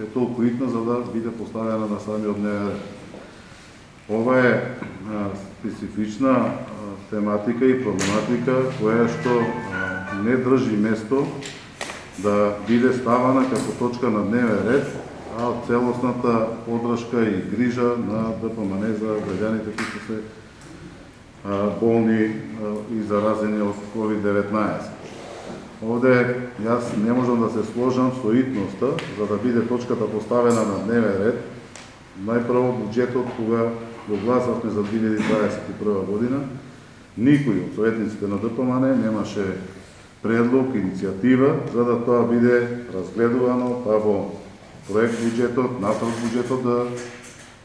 е толку итна за да биде поставена на самиот дневен ред. Ова е специфична тематика и проблематика која што не држи место да биде ставана како точка на дневен ред, а целосната подршка и грижа на ДПМН за граѓаните кои се болни и заразени од COVID-19. Овде јас не можам да се сложам со итноста за да биде точката поставена на дневен ред. Најпрво буџетот кога го гласавме за 2021 година, никој од советниците на ДПМН немаше предлог, иницијатива за да тоа биде разгледувано, па во проект буџетот, нацрт буџетот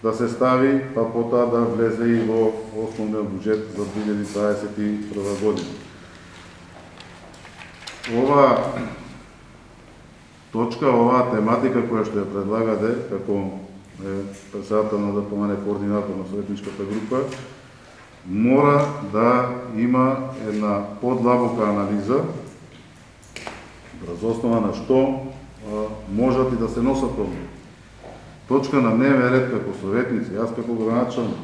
да се стави, па потоа да влезе и во основниот буџет за 2021 година. Ова точка, оваа тематика која што ја предлагате како председател на ДПМН, координатор на советничката група, мора да има една подлабока анализа врз основа на што можат и да се носат одлуки. Точка на дневен ред како советници, јас како градоначалник,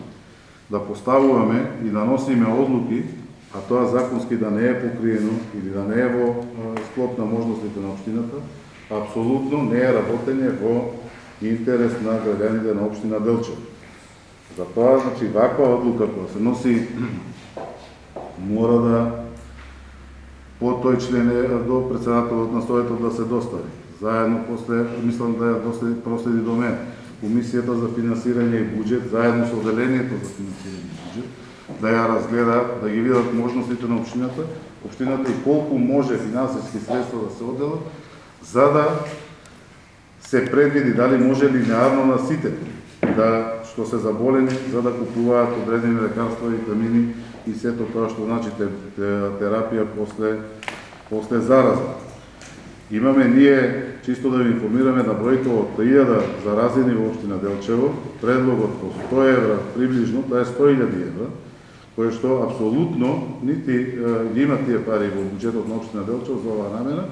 да поставуваме и да носиме одлуки, а тоа законски да не е покриено или да не е во склоп на можностите на општината, апсолутно не е работење во интерес на граѓаните на општина Делчев. Затоа, значи, ваква одлука која се носи мора да по тој член до председателот на советот да се достави. Заедно после, мислам да ја проследи до мен, Комисијата за финансирање и буџет, заедно со Оделението за финансирање и буџет, да ја разгледа, да ги видат можностите на општината и колку може финансиски средства да се оделат, за да се предвиди дали може линеарно на сите да што се заболени за да купуваат одредени лекарства, витамини и сето тоа што значи терапија после зараза. Имаме ние, чисто да ви информираме, на бројка од 1000 заразени во општина Делчево, предлогот по 100 евра приближно, тоа е 100.000 евра, кој што апсолутно нити ги има тие пари во буџетот на општина Делчево за оваа намена,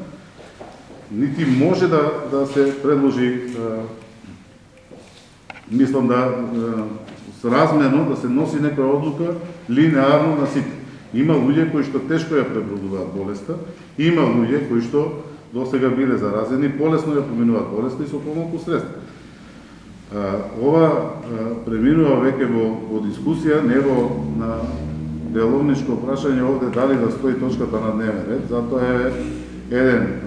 нити може да се предложи, мислам да сразмерно да се носи некоја одлука линеарно на сите. Има луѓе кои што тешко ја пребродуваат болеста, има луѓе кои што досега биле заразени, полесно ја поминуваат болеста и со помалку средства. Ова преминува веќе во дискусија, не во на деловничко прашање овде дали да стои точката на дневен ред, затоа е еден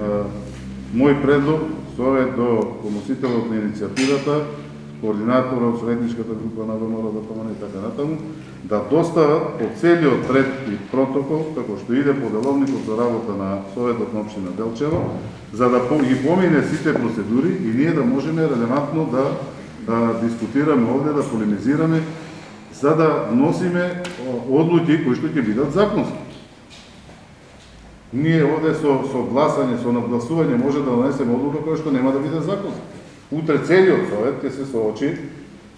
мој предлог, совет до поносителот на иницијативата, координаторот, советничката група на ВМРО, ДПМН и така натаму, да достават по целиот ред и протокол, како што иде по деловникот за работа на Советот на општина Делчево, за да ги помине сите процедури и ние да можеме релевантно да дискутираме овде, да полемизираме, за да носиме одлуки кои што ќе бидат законски. Ние овде со гласање, со надгласување може да донесеме одлука која што нема да биде законска. Утре целиот совет ќе се соочи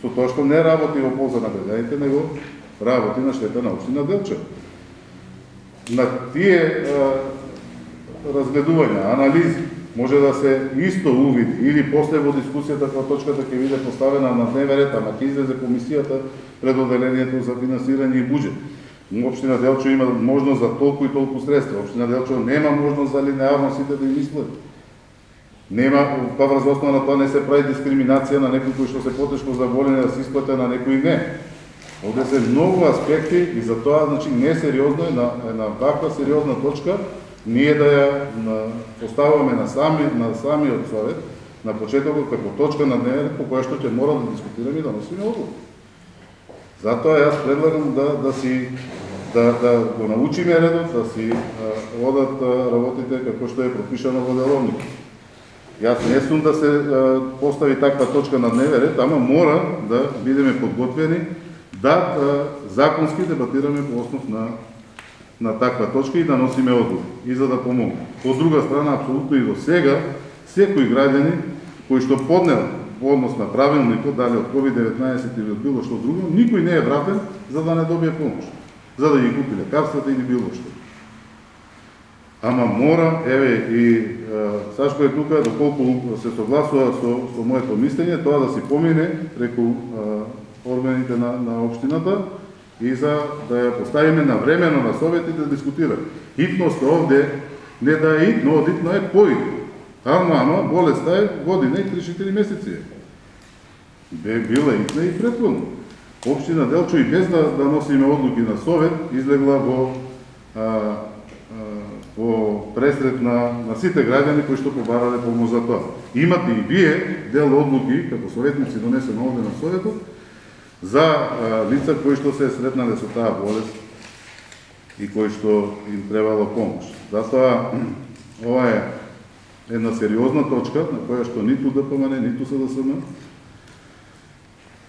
со тоа што не работи во полза на граѓаните, него работи на штета на општина Делчево. На тие разгледувања, анализи, може да се исто увиди или после во дискусијата кога точката ќе биде поставена на дневен ред, ама ќе излезе комисијата пред Оделението за финансирање и буџет. Општина Делчево има можност за толку и толку средства. Општина Делчево нема можност за линеарно сите да им исплати. Нема, па врз основа на тоа не се прави дискриминација на некои кои што се потешко заболени да се исплате, на некои не. Овде се многу аспекти и за тоа, значи, несериозно е на ваква сериозна точка ние да ја поставуваме на самиот совет на почетокот како точка на дневен ред по која што ќе мора да дискутираме и да носиме одлуки. Затоа јас предлагам да го научиме редот, да си одат работите како што е пропишано во деловникот. Јас не сум да се постави таква точка на дневен ред, ама мора да бидеме подготвени да законски дебатираме по основ на таква точка и да носиме одлуки и за да помогне. Од друга страна, апсолутно и до сега, секој граѓани кој што поднел во однос на правилникот, дали од COVID-19 или од било што друго, никој не е вратен за да не добие помош, за да ги купи лекарствата или било што. Ама мора, еве и Сашко е тука, доколку се согласува со моето мислење, тоа да си помине преку органите на општината и за да ја поставиме на времено на советите да дискутира. Хитност овде не да е хитно, одитно е поитно. Ама болеста е година и 3-4 месеци. Била хитна и претходно. Општина Делчо и без да носиме одлуки на совет, излегла во пресред на сите граѓани кои што побарале помош за тоа. Имате и вие дел одлуки, како советници донесени овде на советот, за лица кои што се сретнале со таа болест и кои што им требало помош. Затоа, ова е една сериозна точка на која што ниту ДПМН, ниту СДСМ,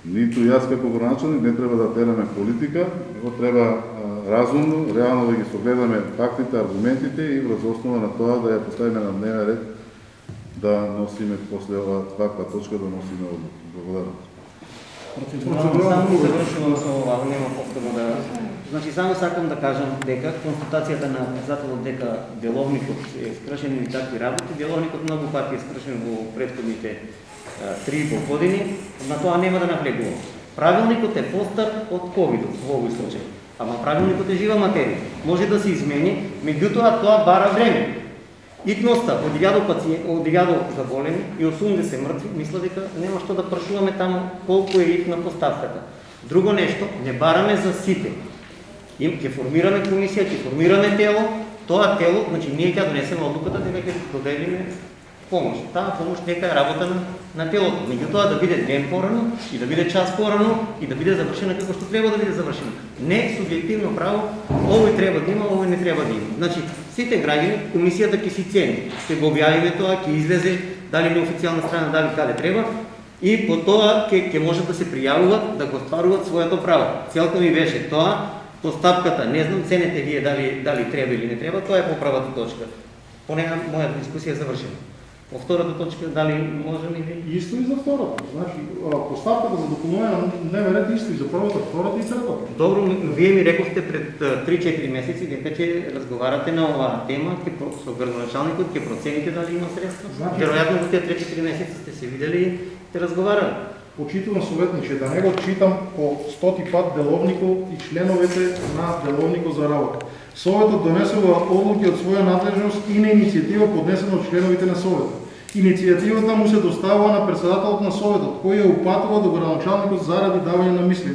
ниту јас како градоначалник не треба да тераме политика, него треба разумно, реално да ги согледаме фактите, аргументите и врз основа на тоа да ја поставиме на дневен ред да носиме после ваква точка да носиме одлуки. Благодарам. Само завршувам со ова, нема повторно да... Значи, само сакам да кажам дека констатацијата на председателот дека деловникот е скршен или такви работи, деловникот многу пати е скршен во претходните 3,5 години, на тоа нема да навлегувам. Правилникот е постар од ковидот во овој случај. Ама правилникот е жива материја. Може да се измени, меѓутоа тоа бара време. Итноста од 1000 заболени и 80 мртви, мисля дека нема што да прашуваме таму колку е итна поставката. Друго нешто, не бараме за сите. Ќе формираме комисија, ќе формираме тело, тоа тело, значи ние ќе донесеме одлуката дека ќе доделиме помош. Таа помош нека е работа на телото. Меѓутоа да биде ден порано и да биде час порано и да биде завршена како што треба да биде завршена. Не субјективно право, овој треба да има, овој не треба да има. Значи, сите граѓани, комисијата ќе си цени. Ќе го објавиме тоа, ќе излезе дали на официјална страна, дали каде треба и по тоа ќе можат да се пријавуваат, да го стваруваат своето право. Целта ми беше тоа, постапката, не знам, ценете вие дали треба или не треба, тоа е поправата точка. Поне мојата дискусија е завршена. По втората точка, дали можем или... Исто и за втората. Значи, поставката за допълнение на дневен ред исто и за първата, втората и третата. Добро, вие ми рекохте пред 3-4 месеци дека ќе разговарате на оваа тема, со градоначалникот, ќе процените дали има средства. Значи, веројатно во тие 3-4 месеци сте се видели и те разговарали. Почитувам советниче, да не го читам по 100 пат деловникот и членовете на деловникот за работа. Советот донесува одлуки од своја надлежност и на иницијатива поднесена од членовите на Советот. Иницијативата му се доставува на председателот на Советот, кој ја упатува до градоначалникот заради давање на мисли.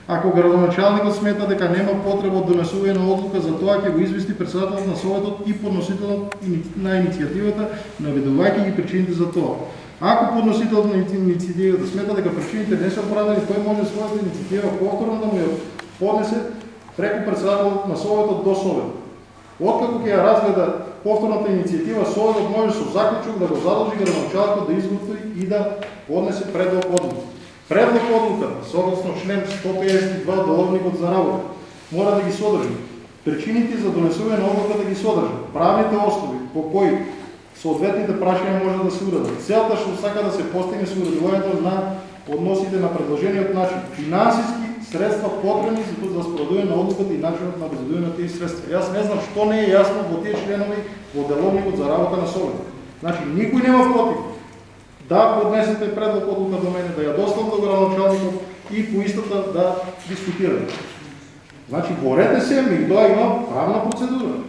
Ако градоначалникот смета дека нема потреба од донесување на одлука, за тоа ќе го извести председателот на Советот и подносителот на иницијативата, наведувајќи ги причините за тоа. Ако подносителот на иницијативата смета дека причините не се оправдани, тој може својата иницијатива повторно да му ја поднесе преку председателот на Советот до Совет. Откако ќе ја разгледа повторната иницијатива, Советот може со заклучок да го задолжи градоначалникот да изготви и да поднесе предлог одлука. Предлог одлуката, согласно член 152 од Деловникот за работа, мора да ги содржи причините за донесување на одлука да ги содржи, правните основи по кои соодветните прашања може да се уредат. Целта што сака да се постигне со уредувањето на односите на предложениот начин, финансиски средства потребни за спроведување на одлуката и начинот на обезбедување на тие средства. Јас не знам што не е јасно во тие членови во Деловникот за работа на Совет. Значи никој нема против да поднесете предлог одлука до мене, да ја доставам до градоначалникот и по истата да дискутираме. Значи борете се, меѓутоа има правна процедура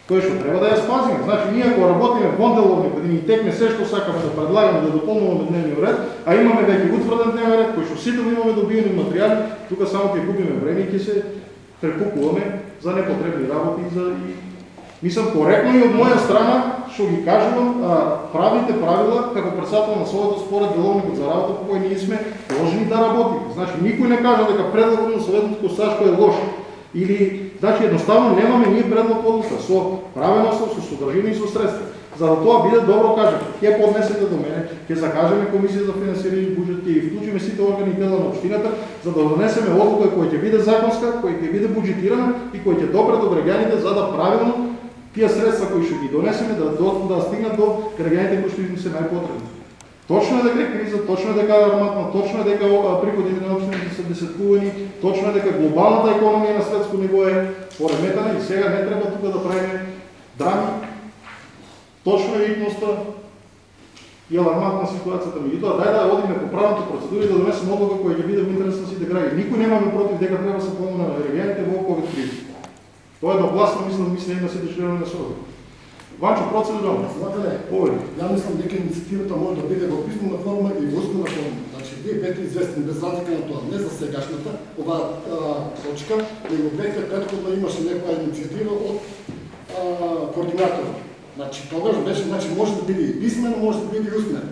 која што треба да ја спазиме. Значи, ние ако работиме во Деловник, да ни текне се што сакаме да предлагаме, да дополнуваме дневниот ред, а имаме веќе утврден дневен ред, кој што сите имаме добиени материјали, тука само ќе губиме време и ќе се прекупуваме за непотребни работи и мислам коректно и од моја страна што ги кажувам правните правила како председател на Советот според Деловникот за работа по кој ние сме должни да работиме. Значи, никој не кажа дека предлогот на Советот Сашко е лош. Или, значи, едноставно немаме ние предлог одлука со правен основ, со содржина и со средства. За да тоа биде добро кажем, ќе поднесете до мене, ќе закажеме комисија за финансирање и буџет, ќе вклучиме сите органи и тела на општината, за да донесеме одлука која ќе биде законска, која ќе биде буџетирана и која ќе добре до граѓаните за да правилно тие средства кои што ги донесеме да стигнат до граѓаните кои што им се најпотребни. Точно е дека е криза, точно е дека е арматна, точно е дека приходите на општините се десеткувани, точно е дека глобалната економија на светско ниво е пореметена и сега не треба тука да правиме драми точно е итноста и алармантна ситуацијата. Меѓутоа, дај да одиме по правната процедура и да донесеме одлука која ќе биде во интерес на сите граѓани. Никој нема против дека треба да се помогне на регионите во ковид криза. Тоа е едногласно, мислам и на сите членови на СОВ. Ванчо, процедурално. Председателе, ја мислам дека инициативата може да биде во писмена форма и во устна форма. Значи, вие бете известни без разлика на тоа, не за сегашната оваа точка, него бете претходно имаше некоја инициатива од координатор. Значи, тогаш беше, може да биде и писмено, може да биде и устмено.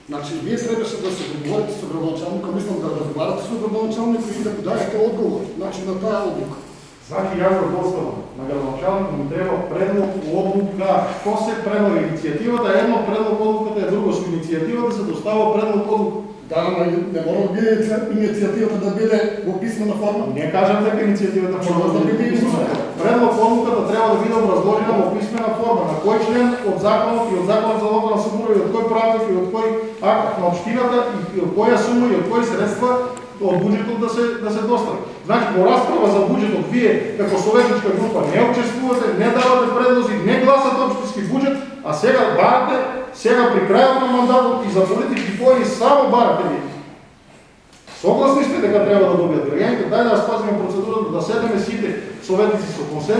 Значи, вие требаше да се договорите со градоначалникот, мислам да разговарате со градоначалникот и да го дадете одговор, значи на таа одлука. Значи, јас го доставам на градоначалникот му треба предлог одлука. Што се предлог иницијативата е едно, предлог одлуката е друго. Со иницијативата се достава предлог одлука. Да, но не мора да биде иницијативата да биде во писмена форма. Не кажам дека иницијативата мора да биде писмена. Предлог одлуката треба да биде образложена во писмена форма. На кој член од законот и од законот за локална самоуправа и од кој правник и од кој акт на општината и од која сума и од кои средства од буџетот да се достави. Значи, во расправа за буџетот вие како советничка група не учествувате, не давате предлози, не гласате општински буџет, а сега барате, сега при крајот на мандатот и за политички поени само барате ви. Согласни сте дека треба да добијат граѓаните, дај да спазиме процедурата, да седеме сите советници со консензус.